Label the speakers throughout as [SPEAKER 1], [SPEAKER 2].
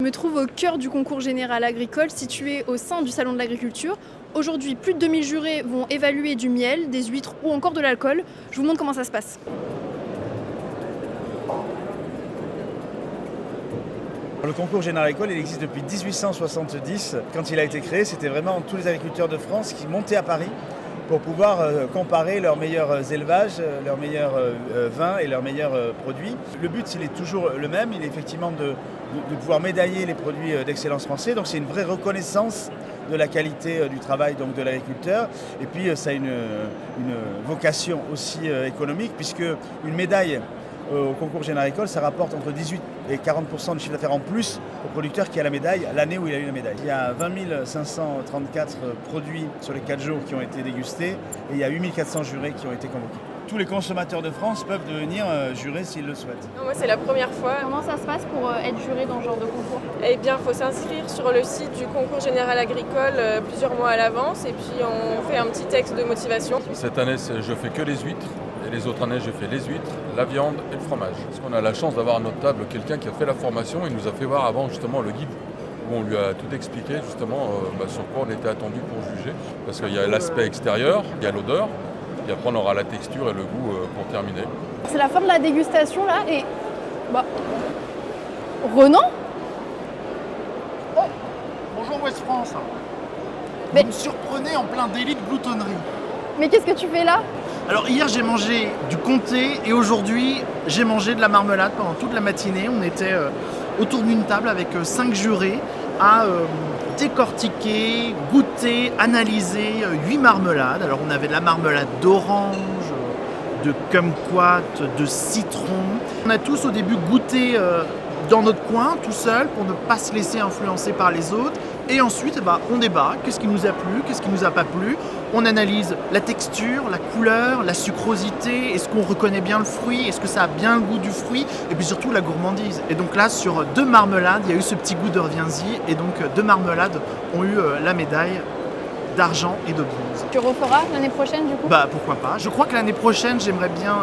[SPEAKER 1] me trouve au cœur du concours général agricole situé au sein du Salon de l'Agriculture. Aujourd'hui, plus de 2000 jurés vont évaluer du miel, des huîtres ou encore de l'alcool. Je vous montre comment ça se passe.
[SPEAKER 2] Le concours général agricole, il existe depuis 1870. Quand il a été créé, c'était vraiment tous les agriculteurs de France qui montaient à Paris pour pouvoir comparer leurs meilleurs élevages, leurs meilleurs vins et leurs meilleurs produits. Le but, il est toujours le même, il est effectivement de pouvoir médailler les produits d'excellence français. Donc c'est une vraie reconnaissance de la qualité du travail donc, de l'agriculteur. Et puis ça a une vocation aussi économique, puisque une médaille au concours général agricole, ça rapporte entre 18 et 40% de chiffre d'affaires en plus au producteur qui a la médaille l'année où il a eu la médaille. Il y a 20 534 produits sur les 4 jours qui ont été dégustés et il y a 8 400 jurés qui ont été convoqués. Tous les consommateurs de France peuvent devenir jurés s'ils le souhaitent.
[SPEAKER 3] Moi, c'est la première fois.
[SPEAKER 1] Comment ça se passe pour être juré dans ce genre de concours?
[SPEAKER 3] Eh bien, il faut s'inscrire sur le site du concours général agricole plusieurs mois à l'avance et puis on fait un petit texte de motivation.
[SPEAKER 4] Cette année, je fais que les huîtres. Et les autres années, j'ai fait les huîtres, la viande et le fromage. Parce qu'on a la chance d'avoir à notre table quelqu'un qui a fait la formation et nous a fait voir avant justement le guide où on lui a tout expliqué justement sur quoi on était attendu pour juger. Parce qu'il y a l'aspect extérieur, il y a l'odeur, et après on aura la texture et le goût pour terminer.
[SPEAKER 1] C'est la fin de la dégustation là et... Renan?
[SPEAKER 5] Bonjour West France.
[SPEAKER 1] Mais-
[SPEAKER 5] Vous me surprenez en plein délit de gloutonnerie.
[SPEAKER 1] Mais qu'est-ce que tu fais là?
[SPEAKER 5] Alors hier j'ai mangé du comté et aujourd'hui j'ai mangé de la marmelade pendant toute la matinée. On était autour d'une table avec 5 jurés à décortiquer, goûter, analyser 8 marmelades. Alors on avait de la marmelade d'orange, de kumquat, de citron. On a tous au début goûté dans notre coin, tout seul, pour ne pas se laisser influencer par les autres. Et ensuite, on débat. Qu'est-ce qui nous a plu, qu'est-ce qui nous a pas plu. On analyse la texture, la couleur, la sucrosité. Est-ce qu'on reconnaît bien le fruit? Est-ce que ça a bien le goût du fruit? Et puis surtout la gourmandise. Et donc là, sur 2 marmelades, il y a eu ce petit goût de reviens-y. Et donc 2 marmelades ont eu la médaille d'argent et de bronze.
[SPEAKER 1] Tu referas l'année prochaine du coup?
[SPEAKER 5] Pourquoi pas. Je crois que l'année prochaine, j'aimerais bien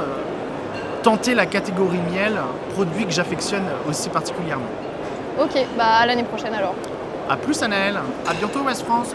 [SPEAKER 5] tenter la catégorie miel, produit que j'affectionne aussi particulièrement.
[SPEAKER 1] Ok, à l'année prochaine alors.
[SPEAKER 5] A plus Anaël, à bientôt West France.